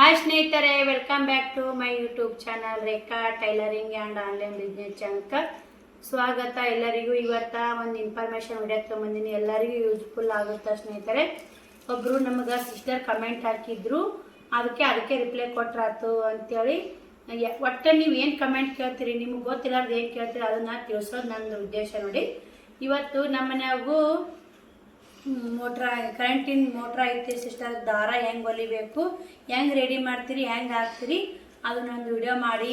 Hi ಸ್ನೇಹಿತರೆ, welcome back to my YouTube channel Rekha tailoring and online business ಚಾನಲ್ಗೆ ಸ್ವಾಗತ. ಎಲ್ಲರಿಗೂ ಇವತ್ತ ಒಂದು ಇನ್ಫಾರ್ಮೇಷನ್ ವಿಡಿಯೋ ತೊಗೊಂಬಂದಿನಿ. ಎಲ್ಲರಿಗೂ ಯೂಸ್ಫುಲ್ ಆಗುತ್ತೆ ಸ್ನೇಹಿತರೆ. ಒಬ್ಬರು ನಮಗೆ ಸಿಸ್ಟರ್ ಕಮೆಂಟ್ ಹಾಕಿದ್ರು, ಅದಕ್ಕೆ ರಿಪ್ಲೈ ಕೊಟ್ರಾತು ಅಂತೇಳಿ. ಒಟ್ಟು ನೀವು ಏನು ಕಮೆಂಟ್ ಕೇಳ್ತೀರಿ, ನಿಮ್ಗೆ ಗೊತ್ತಿಲ್ಲಾರ್ದು ಏನು ಕೇಳ್ತೀರಿ ಅದನ್ನು ತಿಳಿಸೋದು ನನ್ನ ಉದ್ದೇಶ ನೋಡಿ. ಇವತ್ತು ನಮ್ಮ ಮನ್ಯಾಗೂ ಕರೆಂಟಿನ ಮೋಟ್ರ್ ಐತಿ ಸಿಸ್ಟರ್. ದಾರ ಹೆಂಗೆ ಹೊಲಿಬೇಕು, ಹೆಂಗೆ ರೆಡಿ ಮಾಡ್ತೀರಿ, ಹೆಂಗೆ ಹಾಕ್ತೀರಿ ಅದನ್ನೊಂದು ವಿಡಿಯೋ ಮಾಡಿ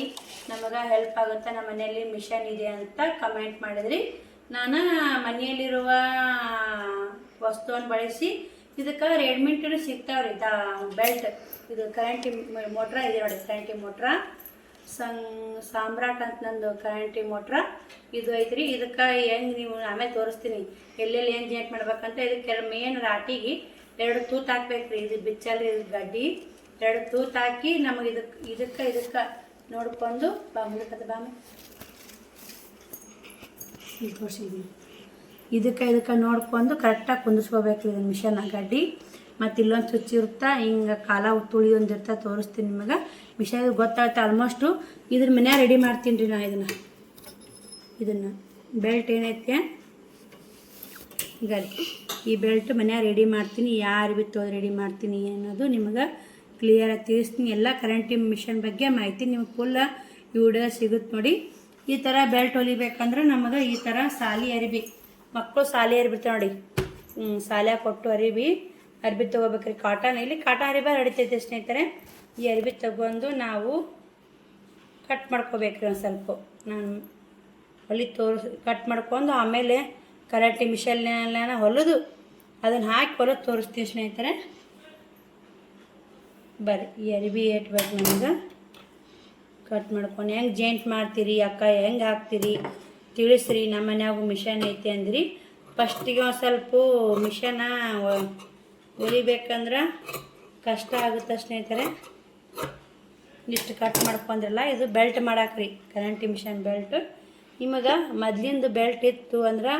ನಮಗೆ ಹೆಲ್ಪ್ ಆಗುತ್ತೆ. ನಮ್ಮ ಮನೆಯಲ್ಲಿ ಮಿಷನ್ ಇದೆ ಅಂತ ಕಮೆಂಟ್ ಮಾಡಿದ್ರಿ. ನಾನು ಮನೆಯಲ್ಲಿರುವ ವಸ್ತುವನ್ನು ಬಳಸಿ ಇದಕ್ಕೆ ರೆಡಿಮೇಡ್ ಸಿಗ್ತಾವ್ರಿ ಬೆಲ್ಟ್. ಇದು ಕರೆಂಟಿ ಮೋಟ್ರ ಇದೆ ನೋಡಿ, ಕರೆಂಟಿ ಮೋಟ್ರ ಸಾಮ್ರಾಟ್ ಅಂತ ನಂದು ಕರೆಂಟಿ ಮೋಟ್ರ ಇದು ಐತ್ರಿ. ಇದಕ್ಕೆ ಹೆಂಗೆ ನೀವು ಆಮೇಲೆ ತೋರಿಸ್ತೀನಿ ಎಲ್ಲೆಲ್ಲಿ ಏನು ಜಾಯಿಂಟ್ ಮಾಡ್ಬೇಕಂತ. ಇದಕ್ಕೆ ಮೇನ್ ರಾಟಿಗೆ 2 ತೂತು ಹಾಕ್ಬೇಕ್ರಿ. ಇದು ಬಿಚ್ಚಲ್ರಿ, ಇದು ಗಡ್ಡಿ 2 ತೂತು ಹಾಕಿ ನಮಗೆ ಇದಕ್ಕೆ ನೋಡ್ಕೊಂಡು ಬಾಮಿ ತೋರಿಸಿದ್ವಿ. ಇದಕ್ಕೆ ನೋಡ್ಕೊಂಡು ಕರೆಕ್ಟಾಗಿ ಕುಂದಿಸ್ಕೋಬೇಕ್ರಿ ಇದನ್ನು ಮಿಷನ್ ಗಡ್ಡಿ. ಮತ್ತು ಇಲ್ಲೊಂದು ಸ್ವಿಚ್ ಇರುತ್ತಾ, ಹಿಂಗೆ ಕಾಲ ತುಳಿ ಒಂದು ಇರ್ತಾ ತೋರಿಸ್ತೀನಿ ನಿಮಗೆ. ಮಿಷನ್ ಗೊತ್ತಾಗುತ್ತೆ ಆಲ್ಮೋಸ್ಟು. ಇದ್ರ ಮನ್ಯಾಗ ರೆಡಿ ಮಾಡ್ತೀನಿ ರೀ. ನಾ ಇದನ್ನು ಬೆಲ್ಟ್ ಏನೈತೆ ಈಗ ಈ ಬೆಲ್ಟ್ ಮನ್ಯಾಗ ರೆಡಿ ಮಾಡ್ತೀನಿ. ಯಾರು ಬಿತ್ತು ರೆಡಿ ಮಾಡ್ತೀನಿ ಅನ್ನೋದು ನಿಮಗೆ ಕ್ಲಿಯರಾಗಿ ತಿಳಿಸ್ತೀನಿ. ಎಲ್ಲ ಕರೆಂಟಿ ಮಿಷನ್ ಬಗ್ಗೆ ಮಾಹಿತಿ ನಿಮಗೆ ಫುಲ್ ವಿಡಿಯೋ ಸಿಗುತ್ತೆ ನೋಡಿ. ಈ ಥರ ಬೆಲ್ಟ್ ಹೊಲಿಬೇಕಂದ್ರೆ ನಮಗೆ ಈ ಥರ ಸಾಲಿ ಅರಿಬಿ, ಮಕ್ಕಳು ಸಾಲಿ ಅರಿಬಿರ್ತಾರೆ ನೋಡಿ, ಸಾಲ್ಯಾಗ ಕೊಟ್ಟು ಅರ್ಬಿ ತೊಗೋಬೇಕ್ರಿ. ಕಾಟನ್ ಇಲ್ಲಿ ಕಾಟನ್ ಅರಿಬಿ ನಡಿತೈತೆ ಸ್ನೇಹಿತರೆ. ಈ ಅರಿಬಿ ತಗೊಂಡು ನಾವು ಕಟ್ ಮಾಡ್ಕೋಬೇಕ್ರಿ. ಒಂದು ಸ್ವಲ್ಪ ನಾನು ಕಟ್ ಮಾಡ್ಕೊಂಡು ಆಮೇಲೆ ಕರೆಂಟಿ ಮಿಷನ್ನೆಲ್ಲ ಹೊಲಿದು ಅದನ್ನು ಹಾಕಿ ಹೊಲದು ತೋರಿಸ್ತೀವಿ ಸ್ನೇಹಿತರೆ. ಬರ್ರಿ, ಈ ಅರಿಬಿ ಏಟ್ಬೇಕು ನಮ್ಗೆ ಕಟ್ ಮಾಡ್ಕೊಂಡು ಹೆಂಗೆ ಜಾಯಿಂಟ್ ಮಾಡ್ತೀರಿ ಅಕ್ಕ, ಹೆಂಗೆ ಹಾಕ್ತೀರಿ ತಿಳಿಸ್ರಿ. ನಮ್ಮ ಮನ್ಯಾಗೂ ಮಿಷನ್ ಐತಿ ಅಂದ್ರಿ. ಫಸ್ಟಿಗೆ ಒಂದು ಸ್ವಲ್ಪ ಮಿಷನ ಹೊಲಿಬೇಕಂದ್ರೆ ಕಷ್ಟ ಆಗುತ್ತೆ ಸ್ನೇಹಿತರೆ. ಇಷ್ಟು ಕಟ್ ಮಾಡ್ಕೊಂಡ್ರಲ್ಲ, ಇದು ಬೆಲ್ಟ್ ಮಾಡಾಕ್ರಿ, ಕರೆಂಟಿ ಮಿಷನ್ ಬೆಲ್ಟ್. ನಿಮಗೆ ಮೊದ್ಲಿಂದು ಬೆಲ್ಟ್ ಇತ್ತು ಅಂದ್ರೆ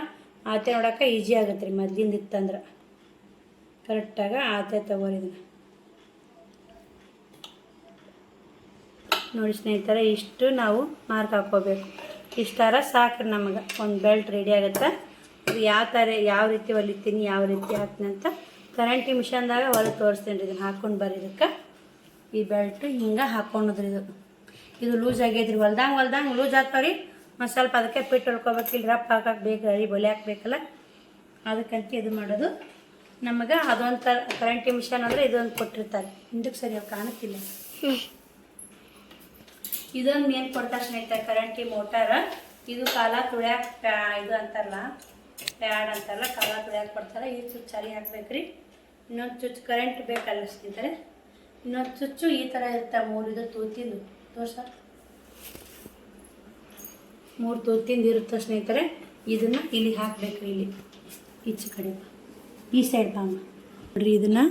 ಆತೆ ನೋಡೋಕೆ ಈಜಿ ಆಗುತ್ತೆ ರೀ. ಮೊದ್ಲಿಂದ ಇತ್ತಂದ್ರೆ ಕರೆಕ್ಟಾಗಿ ಆತೆ ತಗೋರಿ. ಇದನ್ನು ನೋಡಿ ಸ್ನೇಹಿತರೆ, ಇಷ್ಟು ನಾವು ಮಾರ್ಕ್ ಹಾಕ್ಕೋಬೇಕು. ಇಷ್ಟಾರ ಸಾಕ್ರಿ ನಮಗೆ ಒಂದು ಬೆಲ್ಟ್ ರೆಡಿ ಆಗುತ್ತೆ. ಅದು ಯಾವ ರೀತಿ ಹೊಲಿತೀನಿ, ಯಾವ ರೀತಿ ಹಾಕ್ತೀನಿ ಅಂತ ಕರೆಂಟಿ ಮಿಷನ್ದಾಗ ಹೊಲಿದು ತೋರಿಸ್ತೀನಿ ರೀ. ಇದನ್ನು ಹಾಕ್ಕೊಂಡು ಬರ್ರಿ. ಇದಕ್ಕೆ ಈ ಬೆಲ್ಟು ಹಿಂಗೆ ಹಾಕ್ಕೊಂಡ್ರಿ. ಇದು ಲೂಸ್ ಆಗೈತ್ರಿ. ಹೊಲ್ದಂಗೆ ಲೂಸ್ ಆಗ್ತಾವ್ರಿ. ಒಂದು ಸ್ವಲ್ಪ ಅದಕ್ಕೆ ಪಿಟ್ ಹೊಲ್ಕೋಬೇಕು. ಇಲ್ಲಿ ರಫ್ ಹಾಕಕ್ಕೆ ಬೇಕು, ಬೊಲೆ ಹಾಕ್ಬೇಕಲ್ಲ, ಅದಕ್ಕಂತ ಇದು ಮಾಡೋದು. ನಮಗೆ ಅದೊಂದು ಕರೆಂಟಿ ಮಿಷನ್ ಅಂದರೆ ಇದೊಂದು ಕೊಟ್ಟಿರ್ತಾರೆ. ಹಿಂದಕ್ಕೆ ಸರಿಯಾಗಿ ಕಾಣುತ್ತಿಲ್ಲ. ಇದೊಂದು ಏನು ಕೊಡ್ತಾರೆ ಸ್ನೇಹಿತರೆ, ಕರೆಂಟಿ ಮೋಟಾರ. ಇದು ಕಾಲ ತುಳ್ಯಾಕೆ ಇದು ಅಂತಾರಲ್ಲ, ಪ್ಯಾಡ್ ಅಂತಾರಲ್ಲ, ಕಾಲ ತುಳ್ಯಾಕೆ ಕೊಡ್ತಾರೆ. ಈ ಸ್ವಿಚ್ ಚಾಲಿ ಹಾಕ್ಬೇಕ್ರಿ. ಇನ್ನೊಂದು ಸ್ವಿಚ್ ಕರೆಂಟ್ ಬೇಕಲ್ಲ ಸ್ನೇಹಿತರೆ. ಇನ್ನೊಂದು ಸ್ವಿಚ್ಚು ಈ ಥರ ಇರುತ್ತೆ. 3 ಇದು ತೂತಿಂದು ತೋರ್ಸ, 3 ತೂತಿಂದು ಇರುತ್ತೆ ಸ್ನೇಹಿತರೆ. ಇದನ್ನು ಇಲ್ಲಿ ಹಾಕ್ಬೇಕ್ರಿ. ಇಲ್ಲಿ ಈಚೆ ಕಡೆ ಈ ಸೈಡ್ ಬಾಮ ನೋಡ್ರಿ. ಇದನ್ನು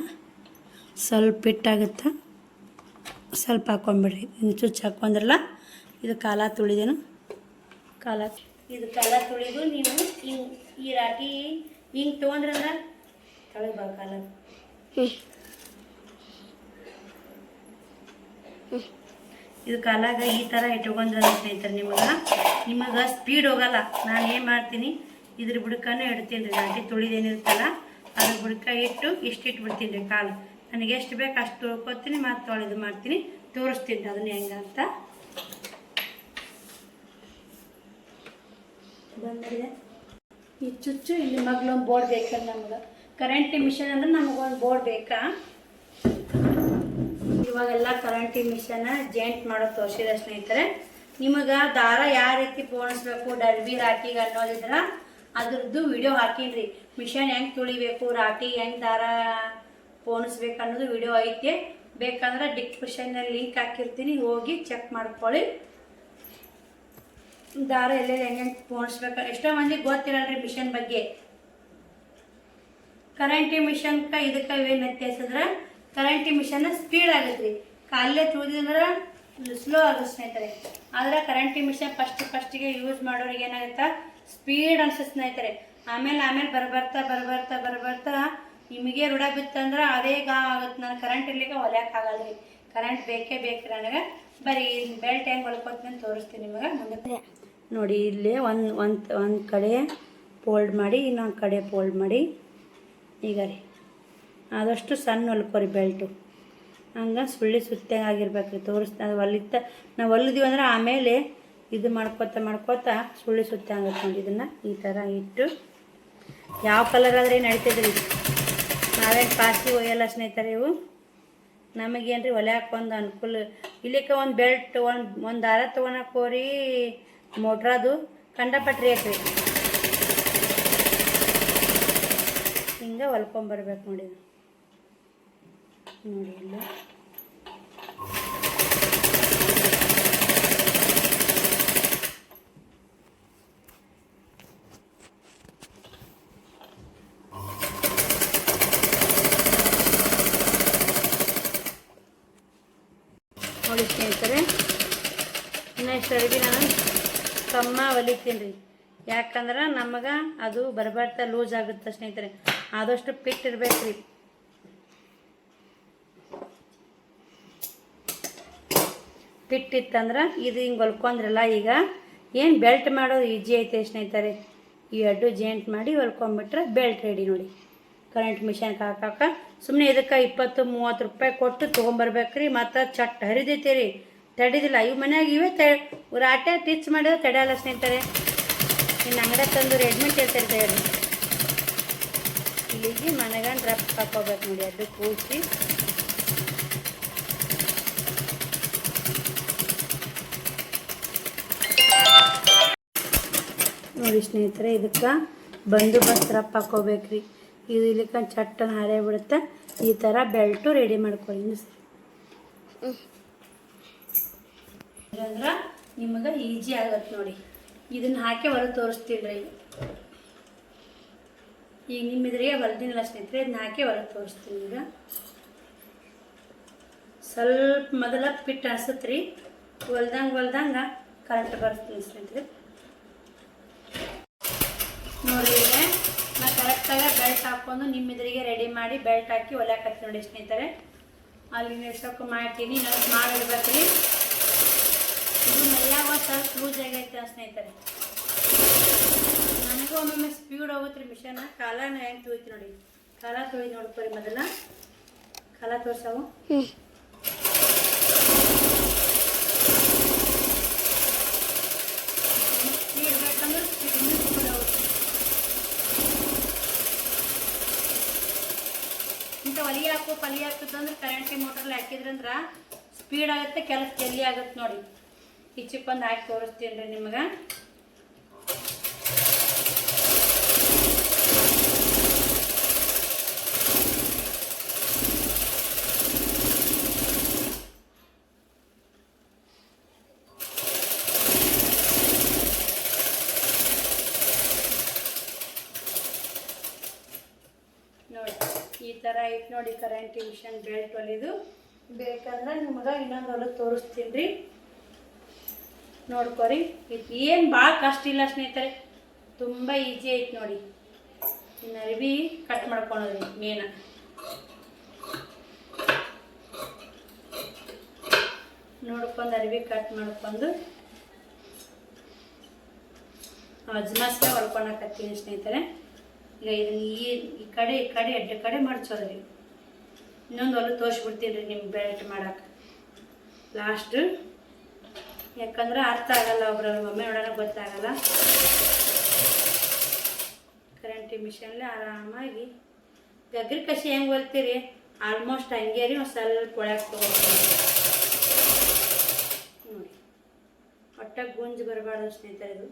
ಸ್ವಲ್ಪ ಇಟ್ಟಾಗುತ್ತೆ, ಸ್ವಲ್ಪ ಹಾಕ್ಕೊಂಬಿಡ್ರಿ. ಇನ್ನು ಸ್ವಿಚ್ ಹಾಕ್ಕೊಂಡ್ರಲ್ಲ, ಇದು ಕಾಲ ತುಳಿದೇನು ಇದು ಕಾಲ ತುಳಿದು ನೀವು ಹಿಂಗೆ ಈ ರಾಟಿ ಹಿಂಗೆ ತೊಗೊಂಡ್ರಲ್ಲ ತಳಗೆ ಬಾ ಕಾಲ. ಇದು ಕಾಲಾಗ ಈ ಥರ ಇಟ್ಕೊಂಡ್ರಲ್ಲ ಸ್ನೇಹಿತರೆ, ನಿಮಗೆ ಸ್ಪೀಡ್ ಹೋಗಲ್ಲ. ನಾನು ಏನು ಮಾಡ್ತೀನಿ, ಇದ್ರ ಬುಡಕನ್ನು ಇಡ್ತೀನಿ ರೀ. ರಾಟಿ ತುಳಿದೇನಿರುತ್ತಲ್ಲ ಅದ್ರ ಬುಡಕ ಇಟ್ಟು ಇಟ್ಟಿಟ್ಬಿಡ್ತೀನಿ ರೀ. ಕಾಲು ನನಗೆ ಎಷ್ಟು ಬೇಕು ಅಷ್ಟು ತೊಳ್ಕೊತೀನಿ, ಮತ್ತು ತೊಳೆದು ಮಾಡ್ತೀನಿ, ತೋರಿಸ್ತೀನಿ ಅದನ್ನ ಹೆಂಗೆ ಅಂತ. ಬಂದಿದೆ ಈ ಚುಚ್ಚು. ಇಲ್ಲಿ ಮಗ್ಲೊಂದು ಬೋರ್ಡ್ ಬೇಕಲ್ಲ ನಮ್ಗೆ. ಕರೆಂಟಿ ಮಿಷನ್ ಅಂದ್ರೆ ನಮಗೊಂದು ಬೋರ್ಡ್ ಬೇಕಾ. ಇವಾಗೆಲ್ಲ ಕರೆಂಟಿ ಮಿಷನ್ ಜಾಯಿಂಟ್ ಮಾಡೋದು ತೋರಿಸಿದೆ ಸ್ನೇಹಿತರೆ. ನಿಮಗೆ ದಾರ ಯಾವ ರೀತಿ ಪೋಣಿಸ್ಬೇಕು, ಡರ್ಬಿ ರಾಟಿಗೆ ಅನ್ನೋದಿದ್ರೆ ಅದ್ರದ್ದು ವಿಡಿಯೋ ಹಾಕೀನಿ. ಮಿಷನ್ ಹೆಂಗೆ ತುಳಿಬೇಕು, ರಾಟಿ ಹೆಂಗೆ ದಾರ ಪೋಣಿಸ್ಬೇಕು ಅನ್ನೋದು ವಿಡಿಯೋ ಐತೆ. ಬೇಕಂದ್ರೆ ಡಿಸ್ಕ್ರಿಪ್ಷನ್ನಲ್ಲಿ ಲಿಂಕ್ ಹಾಕಿರ್ತೀನಿ, ಹೋಗಿ ಚೆಕ್ ಮಾಡ್ಕೊಳ್ಳಿ. ದಾರ ಎಲ್ಲೆಲ್ಲಿ ಹೆಂಗೆ ಪೋಣಿಸ್ಬೇಕು. ಎಷ್ಟೋ ಮಂದಿಗೆ ಗೊತ್ತಿರಲ್ರಿ ಮಿಷನ್ ಬಗ್ಗೆ. ಕರೆಂಟಿ ಮಿಷನ್ಗೆ ಇದಕ್ಕೆ ಏನು ವ್ಯತ್ಯಾಸದ್ರೆ, ಕರೆಂಟಿ ಮಿಷನ್ ಸ್ಪೀಡ್ ಆಗುತ್ತೆ ರೀ. ಕಾಲೇ ತುಳಿದ್ರೆ ಸ್ಲೋ ಆಗುತ್ತೆ ಸ್ನೇಹಿತರೆ. ಆದರೆ ಕರೆಂಟಿ ಮಿಷನ್ ಫಸ್ಟಿಗೆ ಯೂಸ್ ಮಾಡೋರಿಗೆ ಏನಾಗುತ್ತೆ, ಸ್ಪೀಡ್ ಅನ್ಸುತ್ತೆ ಸ್ನೇಹಿತರೆ. ಆಮೇಲೆ ಬರ್ಬರ್ತಾ ನಿಮಗೆ ರೂಢ ಬಿತ್ತಂದ್ರೆ ಅದೇ ಆಗುತ್ತೆ. ನಾನು ಕರೆಂಟ್ ಇರ್ಲಿಕ್ಕೆ ಹೊಲಿಯೋಕ್ಕಾಗಲ್ಲ ರೀ. ಕರೆಂಟ್ ಬೇಕೇ ಬೇಕು ನನಗೆ. ಬರೀ ಬೆಲ್ಟ್ ಹೆಂಗೆ ಹೊಲ್ಕೊತೀನಿ ಅಂತ ತೋರಿಸ್ತೀನಿ ನಿಮಗೆ ಮುಂದೆ. ನೋಡಿ ಇಲ್ಲೇ ಒಂದು ಕಡೆ ಫೋಲ್ಡ್ ಮಾಡಿ ಇನ್ನೊಂದು ಕಡೆ ಫೋಲ್ಡ್ ಮಾಡಿ. ಈಗ ರೀ ಆದಷ್ಟು ಸಣ್ಣ ಹೊಲ್ಕೊರಿ ಬೆಲ್ಟು, ಹಂಗೆ ಸುಳ್ಳಿ ಸುತ್ತಾಗಿರ್ಬೇಕು ರೀ. ಅದು ನಾವು ಹೊಲಿದೀವಿ ಅಂದ್ರೆ ಆಮೇಲೆ ಇದು ಮಾಡ್ಕೋತ ಸುಳ್ಳಿ ಸುತ್ತ ಆಗುತ್ತೆ ನೋಡಿ. ಇದನ್ನು ಈ ಥರ ಇಟ್ಟು ಯಾವ ಕಲರ್ ಆದರೆ ನಡೀತದ್ರಿ. ನಾವೇನು ಪಾಸಿ ಒಯ್ಯಲ್ಲ ಸ್ನೇಹಿತರೆ. ಇವು ನಮಗೇನು ರೀ ಹೊಲ್ಯಾಕೆ ಒಂದು ಅನುಕೂಲ. ಇಲ್ಲಿಕ್ಕೆ ಒಂದು ಬೆಲ್ಟ್ ಒಂದು ದಾರ ತೊಗೊಳಕ್ಕೆ ಹೋರಿ ಮೋಟ್ರದು ಕಂಡಪಟ್ರಿ ಹಾಕ್ರಿ. ಹಿಂಗೆ ಹೊಲ್ಕೊಂಬರ್ಬೇಕು ನೋಡಿ. ನೋಡಿ ಇಲ್ಲಿ ನೋಡಿ ಸ್ನೇಹಿತರೆ, ಇನ್ನು ಇಷ್ಟು ಅಡಿಗೆ ನಾನು ಕಮ್ಮ ಹೊಲಿತೀನಿ ರೀ. ಯಾಕಂದ್ರೆ ನಮಗೆ ಅದು ಬರಬಾರ್ದ ಲೂಸ್ ಆಗುತ್ತೆ ಸ್ನೇಹಿತರೆ. ಆದಷ್ಟು ಪಿಟ್ ಇರ್ಬೇಕು ರೀ. ಪಿಟ್ ಇತ್ತಂದ್ರೆ ಇದು ಹಿಂಗೆ ಹೊಲ್ಕೊಂಡ್ರಲ್ಲ, ಈಗ ಏನು ಬೆಲ್ಟ್ ಮಾಡೋದು ಈಜಿ ಐತೆ ಸ್ನೇಹಿತರೆ. ಈ ಅಡ್ಡು ಜಾಯಿಂಟ್ ಮಾಡಿ ಹೊಲ್ಕೊಂಡ್ಬಿಟ್ರೆ ಬೆಲ್ಟ್ ರೆಡಿ ನೋಡಿ. ಕರೆಂಟ್ ಮಿಷನ್ಗೆ ಹಾಕಕ್ಕೆ ಸುಮ್ಮನೆ ಇದಕ್ಕೆ 20-30 ರೂಪಾಯಿ ಕೊಟ್ಟು ತೊಗೊಂಬರ್ಬೇಕು ರೀ. ಮತ್ತು ಚಟ್ ಹರಿದೈತೆ ರೀ, ತಡಿದಿಲ್ಲ. ಇವು ಮನ್ಯಾಗ ಇವೇ ರಾಟೆ ಟಿಚ್ ಮಾಡಿದ್ರೆ ತಡೆಯಲ್ಲ ಸ್ನೇಹಿತರೆ. ಇನ್ನು ಅಂಗಡಿ ತಂದು ರೆಡ್ಮೆಂಟ್ ಹೇಳ್ತಿರ್ತಾರೆ ರೀ. ಇಲ್ಲಿಗೆ ಮನೆಗಂಡು ರಫ್ ಹಾಕೋಬೇಕು ನೋಡಿ. ಅದು ಕೂಸಿ ನೋಡಿ ಸ್ನೇಹಿತರೆ, ಇದಕ್ಕೆ ಬಂದೋಬಸ್ತ್ ರಫ್ ಹಾಕೋಬೇಕು ರೀ. ಇದು ಇಲ್ಲಿಕ ಚಟ್ಟನ ಹಾರೇ ಬಿಡುತ್ತೆ. ಈ ಥರ ಬೆಲ್ಟು ರೆಡಿ ಮಾಡ್ಕೊಳ್ಳಿ ಅಂದ್ರೆ ನಿಮಗೆ ಈಜಿ ಆಗತ್ತೆ ನೋಡಿ. ಇದನ್ನು ಹಾಕಿ ಹೊರಗೆ ತೋರಿಸ್ತೀನಿ ರೀ. ಈಗ ನಿಮ್ಮಿದ್ರಿಗೆ ಹೊಲ್ದಿನಲ್ಲ ಸ್ನೇಹಿತರೆ, ಇದನ್ನ ಹಾಕಿ ಹೊರಗೆ ತೋರಿಸ್ತೀನಿ. ಈಗ ಸ್ವಲ್ಪ ಮೊದಲ ಪಿಟ್ ಅನ್ಸುತ್ತೆ ರೀ. ಹೊಲ್ದಂಗೆ ಕರೆಂಟ್ ಬರ್ತೀನಿ ಸ್ನೇಹಿತರೆ. ನೋಡಿ ಇಲ್ಲೇ ನಾ ಕರೆಕ್ಟಾಗಿ ಬೆಲ್ಟ್ ಹಾಕ್ಕೊಂಡು ನಿಮ್ಮಿದ್ರಿಗೆ ರೆಡಿ ಮಾಡಿ ಬೆಲ್ಟ್ ಹಾಕಿ ಹೊಲ್ಯಾಕತ್ತಿ ನೋಡಿ ಸ್ನೇಹಿತರೆ. ಅಲ್ಲಿ ಎಷ್ಟೊಕ್ಕ ಮಾಡ್ತೀನಿ ನಾನು ಮಾಡಿಡ್ಬೇಕು ರೀ. ಇದು ಮೈಯಾಗ ಸ್ವಲ್ಪ ಲೂಸ್ ಆಗೈತೆ ಸ್ನೇಹಿತರೆ. ನನಗೂ ಒಮ್ಮೊಮ್ಮೆ ಸ್ಪೀಡ್ ಹೋಗುತ್ತೆ ರೀ ಮಿಷನ್. ಕಾಲನ ಹೆಂಗೆ ತೊಯ್ತು ನೋಡಿ. ಕಾಲ ತೊಯ್ದು ನೋಡ್ಕೊರಿ ಮೊದಲ. ಕಾಲ ತೋರ್ಸವು ಸ್ಪೀಡ್ ಬೇಕಂದ್ರೆ ಸ್ಪೀಡ್ ಹೋಗುತ್ತೆ. ಇಂಥ ಹೊಲಿಗೆ ಹಾಕೋ ಪಲ್ಯ ಹಾಕುತ್ತಂದ್ರೆ ಕರೆಂಟಿ ಮೋಟ್ರಲ್ಲಿ ಹಾಕಿದ್ರಂದ್ರೆ ಸ್ಪೀಡ್ ಆಗುತ್ತೆ, ಕೆಲಸ ಜಲ್ದಿ ಆಗುತ್ತೆ ನೋಡಿ. ಈ ಚಿಪ್ಪಂದು ಹಾಕಿ ತೋರಿಸ್ತೀನಿ ರೀ ನಿಮಗೆ. ನೋಡಿ ಈ ಥರ ಐತೆ ನೋಡಿ ಕರೆಂಟ್ ಮಿಷನ್ ಬೆಲ್ಟ್ ಹೊಲಿದು. ಬೇಕಂದ್ರೆ ನಿಮ್ಗೆ ಇನ್ನೊಂದು ಹೊಲಿದು ತೋರಿಸ್ತೀನಿ ರೀ, ನೋಡ್ಕೊರಿ. ಇದು ಏನು ಭಾಳ ಕಷ್ಟ ಇಲ್ಲ ಸ್ನೇಹಿತರೆ, ತುಂಬ ಈಜಿ ಐತೆ ನೋಡಿ. ಇನ್ನು ಅರಿವಿ ಕಟ್ ಮಾಡ್ಕೊಳೋದ್ರಿ ಮೇನ. ನೋಡ್ಕೊಂಡು ಅರಿವಿ ಕಟ್ ಮಾಡ್ಕೊಂಡು ಅಜ್ಮಾಸ್ಗೆ ಹೊಲ್ಕೊಳಕತ್ತೀನಿ ಸ್ನೇಹಿತರೆ. ಈಗ ಇದನ್ನ ಈ ಕಡೆ ಎಡ್ಡು ಕಡೆ ಮಡ್ಚೋದ್ರಿ. ಇನ್ನೊಂದು ಹೊಲ ತೋರಿಸ್ಬಿಡ್ತೀನಿ ರೀ ನಿಮ್ಗೆ ಬೆಲ್ಟ್ ಮಾಡಕ್ಕೆ ಲಾಸ್ಟ್. ಯಾಕಂದ್ರೆ ಅರ್ಥ ಆಗಲ್ಲ, ಒಮ್ಮೆ ನೋಡೋಣ ಗೊತ್ತಾಗಲ್ಲ. ಕರೆಂಟಿ ಮಿಷನ್ಲೆ ಆರಾಮಾಗಿ ಗಗ್ರಿ ಕಸಿ ಹೆಂಗೆ ಹೊಲ್ತೀರಿ ಆಲ್ಮೋಸ್ಟ್ ಹಂಗೆ ರೀ. ಒಂದು ಸ್ವಲ್ಪ ಒಳಗೆ ತೊಗೊಳ್ತೀನಿ ನೋಡಿ. ಒಟ್ಟ ಗುಂಜು ಬರಬಾರ್ದು ಸ್ನೇಹಿತರೆ. ಇದು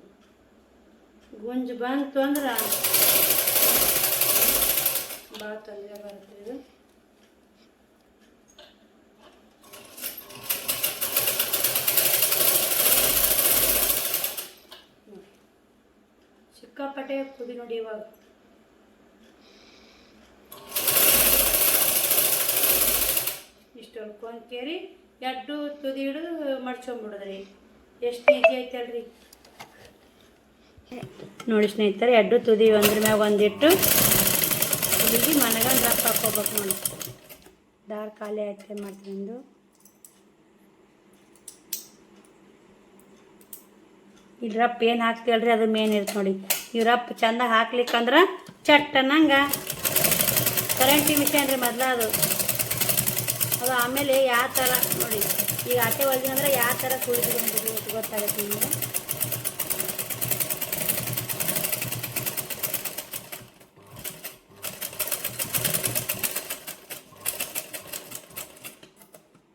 ಗುಂಜು ಬಂತು ಅಂದ್ರೆ ಭಾಳ ತೊಂದರೆ ಬರುತ್ತೆ ಇದು. ಸಿಕ್ಕಾಪಟ್ಟೆ ಕುದಿ ನೋಡಿ. ಇವಾಗ ಇಷ್ಟು ಹೊಲ್ಕೊಂಡ್ಕೇರಿ ಎಡ್ಡು ತುದಿ ಹಿಡಿದು ಮಡ್ಚೊಂಬಿಡೋದ್ರಿ. ಎಷ್ಟು ಈಜಿ ಐತಲ್ರಿ ನೋಡಿ ಸ್ನೇಹಿತರೆ. ಎಡ್ಡು ತುದಿ ಒಂದ್ರ ಮ್ಯಾಗ ಒಂದಿಟ್ಟು ಇಲ್ಲಿಗೆ ಮನೆಗಂದು ರಫ್ ಹಾಕೋಬೇಕು ನೋಡಿ. ದಾರ ಖಾಲಿ ಆಯ್ತು ಮಾಡ್ತೀನಿ. ಈ ರಪ್ ಏನು ಹಾಕ್ತೀವಲ್ರಿ ಅದು ಮೇನ್ ಇರುತ್ತೆ ನೋಡಿ. ಈ ರಪ್ ಚೆಂದ ಹಾಕ್ಲಿಕ್ಕಂದ್ರೆ ಚಟ್ ಅನ್ನಂಗೆ ಕರೆಂಟಿ ಮಿಷನ್ ರೀ ಮೊದಲ ಅದು ಆಮೇಲೆ ಯಾವ ಥರ ನೋಡಿ ಈಗ ಆಟೆ ಹೊಲ್ದಿನಂದ್ರೆ ಯಾವ ಥರ ಸುಳಿದು ಗೊತ್ತಾಗುತ್ತೆ ನಿಮಗೆ.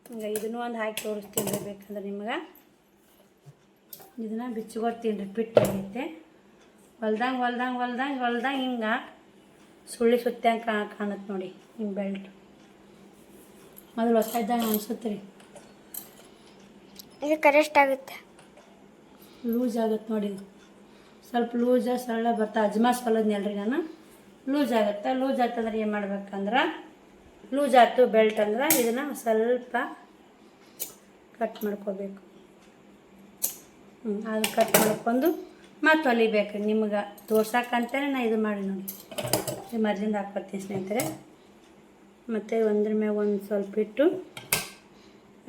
ಹಿಂಗೆ ಇದನ್ನು ಒಂದು ಹಾಕಿ ತೋರಿಸ್ತೀನಿ ರೀ ಬೇಕಂದ್ರೆ ನಿಮ್ಗೆ. ಇದನ್ನು ಬಿಚ್ಚಿಕೊಡ್ತೀನಿ ರೀ ಪಿಟ್ ಆಗೈತೆ ಹೊಲ್ದಂಗೆ ಹಿಂಗೆ ಸುಳ್ಳಿ ಸುತ್ತಂಗೆ ಕಾಣುತ್ತೆ ನೋಡಿ ಹಿಂಗೆ ಬೆಲ್ಟ್. ಮೊದಲು ಹೊಸ ಇದ್ದಂಗೆ ಅನಿಸುತ್ತೆ ರೀ. ಇದು ಕರೆಕ್ಟ್ ಆಗುತ್ತೆ, ಲೂಸ್ ಆಗುತ್ತೆ ನೋಡಿ. ಸ್ವಲ್ಪ ಲೂಸ ಸರಳ ಬರ್ತಾ ಅಜ್ಮಾಸ್ ಹೊಲದ್ನಲ್ರಿ ನಾನು. ಲೂಸ್ ಆಗುತ್ತೆ. ಲೂಸ್ ಆಗ್ತಂದ್ರೆ ಏನು ಮಾಡ್ಬೇಕಂದ್ರೆ ಲೂಸ್ ಆಯ್ತು ಬೆಲ್ಟ್ ಅಂದ್ರೆ ಇದನ್ನು ಸ್ವಲ್ಪ ಕಟ್ ಮಾಡ್ಕೋಬೇಕು. ಅದು ಕಟ್ ಮಾಡ್ಕೊಂಡು ಮತ್ತು ಹೊಲಿಬೇಕು. ನಿಮ್ಗೆ ತೋರ್ಸಕ್ಕಂತಲೇ ನಾನು ಇದು ಮಾಡಿ ನೋಡಿ ಇದು ಮರ್ಜಿಂದ ಹಾಕ್ಕೊಡ್ತೀನಿ ಸ್ನೇಹಿತರೆ. ಮತ್ತು ಒಂದ್ರ ಮ್ಯಾಗ ಒಂದು ಸ್ವಲ್ಪ ಇಟ್ಟು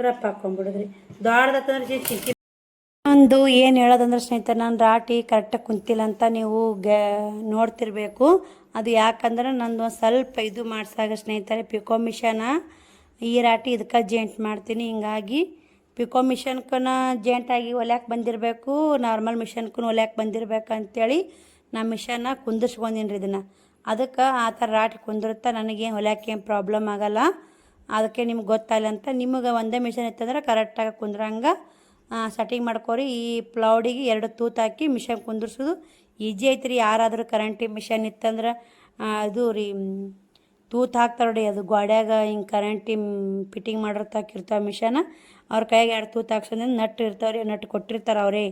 ರಪ್ಪ ಹಾಕ್ಕೊಂಬಿಡಿದ್ರಿ. ದೊಡ್ಡದಂದ್ರೆ ಚಿಕ್ಕಿ ಒಂದು ಏನು ಹೇಳೋದಂದ್ರೆ ಸ್ನೇಹಿತರೆ, ನಾನು ರಾಟಿ ಕರೆಕ್ಟಾಗಿ ಕುಂತಿಲ್ಲ ಅಂತ ನೀವು ನೋಡ್ತಿರ್ಬೇಕು. ಅದು ಯಾಕಂದ್ರೆ ನಂದು ಒಂದು ಸ್ವಲ್ಪ ಇದು ಮಾಡ್ಸಾಗ ಸ್ನೇಹಿತರೆ ಪಿಕೋ ಮಿಷನ ಈ ರಾಟಿ ಇದಕ್ಕೆ ಜೇಂಟ್ ಮಾಡ್ತೀನಿ. ಹಿಂಗಾಗಿ ಪಿಕೋ ಮಿಷನ್ಕನ ಜೇಂಟಾಗಿ ಹೊಲ್ಯಾಕೆ ಬಂದಿರಬೇಕು, ನಾರ್ಮಲ್ ಮಿಷನ್ಗೂ ಹೊಲ್ಯಾಕೆ ಬಂದಿರ್ಬೇಕು ಅಂತೇಳಿ ನಾ ಮಿಷನ್ನ ಕುಂದಿರ್ಸ್ಕೊಂಡಿನಿ ರೀ ಇದನ್ನು. ಅದಕ್ಕೆ ಆ ಥರ ರಾಟಿ ಕುಂದಿರುತ್ತೆ, ನನಗೇನು ಹೊಲ್ಯಾಕೆ ಏನು ಪ್ರಾಬ್ಲಮ್ ಆಗೋಲ್ಲ. ಅದಕ್ಕೆ ನಿಮ್ಗೆ ಗೊತ್ತಾಗಲ್ಲ ಅಂತ ನಿಮಗೆ ಒಂದೇ ಮಿಷನ್ ಇತ್ತಂದ್ರೆ ಕರೆಕ್ಟಾಗಿ ಕುಂದ್ರಂಗೆ ಸೆಟ್ಟಿಂಗ್ ಮಾಡ್ಕೊರಿ. ಈ ಪ್ಲೌಡಿಗೆ 2 ತೂತು ಹಾಕಿ ಮಿಷನ್ ಕುಂದಿರ್ಸೋದು ಈಜಿ ಐತೆ ರೀ. ಯಾರಾದರೂ ಕರೆಂಟಿ ಮಿಷನ್ ಇತ್ತಂದ್ರೆ ಅದು ರೀ ತೂತು ಹಾಕ್ತಾರೆ ನೋಡಿ, ಅದು ಗೋಡ್ಯಾಗ ಹಿಂಗೆ ಕರೆಂಟಿ ಫಿಟ್ಟಿಂಗ್ ಮಾಡಿರ್ತಾಕಿರ್ತಾವೆ ಮಿಷನ್. ಅವ್ರ ಕೈಗೆ 2 ತೂತು ಹಾಕ್ಸೋದ್ರಿಂದ ನಟ್ಟು ಇರ್ತಾವೆ ರೀ, ನಟ್ಟು ಕೊಟ್ಟಿರ್ತಾರೆ ಅವರೇ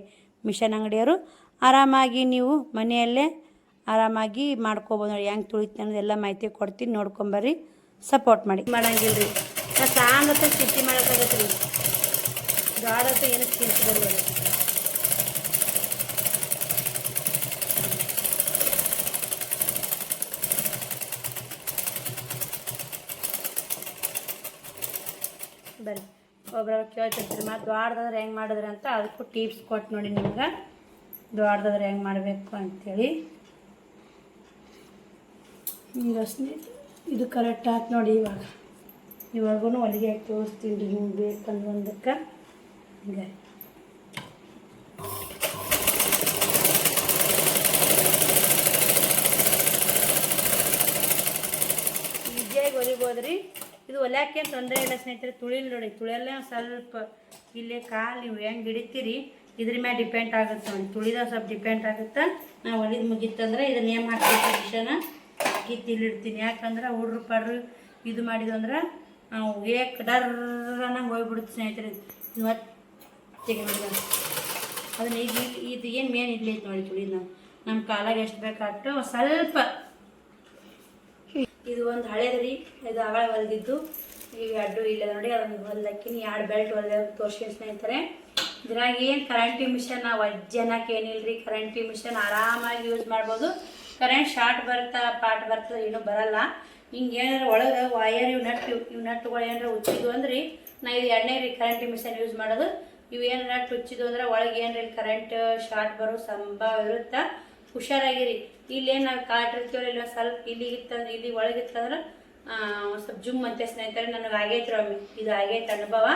ಮಿಷನ್ ಅಂಗಡಿಯವರು. ಆರಾಮಾಗಿ ನೀವು ಮನೆಯಲ್ಲೇ ಆರಾಮಾಗಿ ಮಾಡ್ಕೊಬೋದು ನೋಡಿ. ಹೆಂಗೆ ತುಳಿತೀನಿ ಅನ್ನೋದು ಎಲ್ಲ ಮಾಹಿತಿ ಕೊಡ್ತೀನಿ, ನೋಡ್ಕೊಂಬರ್ರಿ, ಸಪೋರ್ಟ್ ಮಾಡಿ. ಮಾಡಂಗಿಲ್ಲ ರೀ ಸಾಂಗತ್ತ ಸ್ಥಿತಿ ಮಾಡೋಕ್ಕಾಗತ್ತೆ ರೀ. ಗಾಡತ್ತ ಏನು ತಿಂತು ಬರ್ಬೋದು. ಬರ್ರಿ ಒಬ್ರವ್ರು ಕೇಳ್ತಿರ್ತೀರಿ ಮತ್ತು ದ್ವಾರದಾದ್ರೆ ಹೆಂಗೆ ಮಾಡಿದ್ರಿ ಅಂತ, ಅದಕ್ಕೂ ಟಿಪ್ಸ್ ಕೊಟ್ಟು ನೋಡಿ ನಿಮ್ಗೆ ದ್ವಾರದಾದ್ರೆ ಹೆಂಗೆ ಮಾಡಬೇಕು ಅಂಥೇಳಿ. ಈಗ ಇದು ಕರೆಕ್ಟ್ ಆಯ್ತು ನೋಡಿ. ಇವಾಗೂ ಹೊಲಿಗೆ ಹಾಕಿ ತೋರಿಸ್ತೀನಿ ರೀ ನಿಮ್ಗೆ ಬೇಕಂದ್ರೆ ಒಂದಕ್ಕೆ. ಹಿಂಗೆ ಈಜಿಯಾಗಿ ಹೊಲಿಬೋದು ರೀ. ಇದು ಹೊಲ್ಯಾಕೆ ತೊಂದರೆ ಇಲ್ಲ ಸ್ನೇಹಿತರೆ. ತುಳಿಲ್ ನೋಡಿ, ತುಳಿಯಲ್ಲೇ ಸ್ವಲ್ಪ ಇಲ್ಲೇ ಕಾಲು ನೀವು ಹೆಂಗೆ ಹಿಡಿತೀರಿ ಇದ್ರ ಮ್ಯಾಲ ಡಿಪೆಂಡ್ ಆಗುತ್ತೆ ನೋಡಿ. ತುಳಿದ ಸ್ವಲ್ಪ ಡಿಪೆಂಡ್ ಆಗುತ್ತೆ. ನಾವು ಹೊಲಿದು ಮುಗಿತ್ತಂದ್ರೆ ಇದನ್ನ ಏನು ಹಾಕ್ತೀವಿ ಮಿಷನ ಕಿತ್ತು ಇಲ್ಲಿಡ್ತೀನಿ. ಯಾಕಂದ್ರೆ ಹುಡ್ರು ಪಡ್ರು ಇದು ಮಾಡಿದ್ವು ಅಂದ್ರೆ ನಾವು ಡರ್ರಂಗೆ ಹೋಗ್ಬಿಡುತ್ತೆ ಸ್ನೇಹಿತರೆ. ಮತ್ತೆ ಅದನ್ನ ಈಗ ಇದು ಏನು ಮೇನ್ ಇಡ್ಲೈತೆ ನೋಡಿ ತುಳಿದು ನಾವು ನಮ್ಮ ಕಾಲಾಗ ಎಷ್ಟು ಬೇಕಾಟ್ಟು ಸ್ವಲ್ಪ. ಇದು ಒಂದು ಹಳೇದು ರೀ, ಇದು ಆಗಳ ಹೊಲಿದಿದ್ದು. ಈಗ ಅಡ್ಡು ಇಲ್ಲ ನೋಡಿ, ಅದನ್ನು ಹೊಲ್ದಾಕಿನಿ. 2 ಬೆಲ್ಟ್ ಹೊಲ್ದಾಗ ತೋರಿಸ್ತೀನಿ ಸ್ನೇಹಿತರೆ. ಇದ್ರಾಗ ಏನು ಕರೆಂಟಿ ಮಿಷನ್ ನಾವು ಅಜ್ಜನಕ್ಕೆ ಏನಿಲ್ಲ ರೀ. ಕರೆಂಟಿ ಮಿಷನ್ ಆರಾಮಾಗಿ ಯೂಸ್ ಮಾಡ್ಬೋದು. ಕರೆಂಟ್ ಶಾರ್ಟ್ ಬರ್ತಾ ಪಾಟ್ ಬರ್ತದೆ ಏನೂ ಬರಲ್ಲ. ಹಿಂಗೆ ಏನಾರು ಒಳಗೆ ವಯರ್ ಇವು ನಟ್ಟುಗಳು ಏನಾರು ಉಚ್ಚಿದ್ವು ಅಂದ್ರೆ ನಾ ಇದು ಎಣ್ಣೆ ರೀ ಕರೆಂಟಿ ಮಿಷನ್ ಯೂಸ್ ಮಾಡೋದು. ಇವು ಏನು ನಟ್ಟು ಉಚ್ಚಿದ್ವು ಅಂದ್ರೆ ಒಳಗೆ ಏನ್ರಿ ಕರೆಂಟ್ ಶಾರ್ಟ್ ಬರೋ ಸಂಭವ ಇರುತ್ತೆ. ಹುಷಾರಾಗಿರಿ. ಇಲ್ಲೇನು ನಾವು ಕಾಟಿರ್ತೀವಲ್ಲ ಇಲ್ಲ ಸ್ವಲ್ಪ ಇಲ್ಲಿಗಿತ್ತಂದ್ರೆ ಇಲ್ಲಿ ಒಳಗಿತ್ತಂದ್ರೆ ಸ್ವಲ್ಪ ಜುಮ್ ಅಂತೆ ಸ್ನೇಹಿತರೆ. ನನಗೆ ಆಗೈತೆ ರಮ್ಮಿ, ಇದು ಆಗೈತೆ ಅನುಭವ.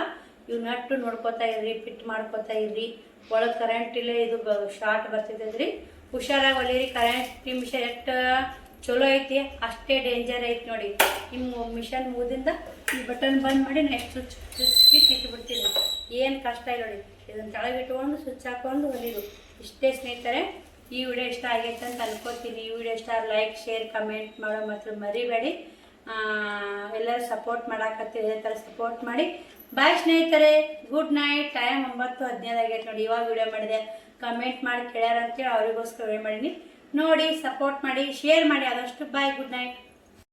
ಇವು ನಟ್ಟು ನೋಡ್ಕೋತಾ ಇರ್ರಿ, ಫಿಟ್ ಮಾಡ್ಕೋತಾ ಇರ್ರಿ. ಒಳಗೆ ಕರೆಂಟ್ ಇಲ್ಲೇ ಇದು ಶಾರ್ಟ್ ಬರ್ತಿದ್ದದ್ರಿ. ಹುಷಾರಾಗಿ ಹೊಲಿರಿ. ಕರೆಂಟ್ ಮಿಷನ್ ಎಷ್ಟು ಚಲೋ ಐತಿ ಅಷ್ಟೇ ಡೇಂಜರ್ ಐತಿ ನೋಡಿ. ನಿಮ್ಮ ಮಿಷನ್ ಮುಗಿದಿಂದ ಈ ಬಟನ್ ಬಂದ್ ಮಾಡಿ ನೆಕ್ಸ್ಟ್ ಸ್ವಿಚ್ ಇಟ್ಬಿಡ್ತೀನಿ. ಏನು ಕಷ್ಟ ಇಲ್ಲ ನೋಡಿ. ಇದನ್ನು ಕೆಳಗೆ ಇಟ್ಕೊಂಡು ಸ್ವಿಚ್ ಹಾಕೊಂಡು ಹೊಲಿದು ಇಷ್ಟೇ ಸ್ನೇಹಿತರೆ. ಈ ವಿಡಿಯೋ ಇಷ್ಟ ಆಗೈತೆ ಅಂತ ಅನ್ಕೋತೀನಿ. ಈ ವಿಡಿಯೋ ಇಷ್ಟ ಲೈಕ್ ಶೇರ್ ಕಮೆಂಟ್ ಮಾಡೋ ಮಾತ್ರ ಮರಿಬೇಡಿ. ಎಲ್ಲರೂ ಸಪೋರ್ಟ್ ಮಾಡಾಕತ್ತೀವಿ, ಇದೇ ಥರ ಸಪೋರ್ಟ್ ಮಾಡಿ. ಬಾಯ್ ಸ್ನೇಹಿತರೆ, ಗುಡ್ ನೈಟ್. ಟೈಮ್ 9:15 ಆಗೈತೆ ನೋಡಿ. ಇವಾಗ ವಿಡಿಯೋ ಮಾಡಿದೆ. ಕಮೆಂಟ್ ಮಾಡಿ ಕೇಳ್ಯಾರ ಅಂತೇಳಿ ಅವರಿಗೋಸ್ಕರ ವಿಡಿಯೋ ಮಾಡೀನಿ. ನೋಡಿ ಸಪೋರ್ಟ್ ಮಾಡಿ, ಶೇರ್ ಮಾಡಿ ಆದಷ್ಟು. ಬಾಯ್, ಗುಡ್ ನೈಟ್.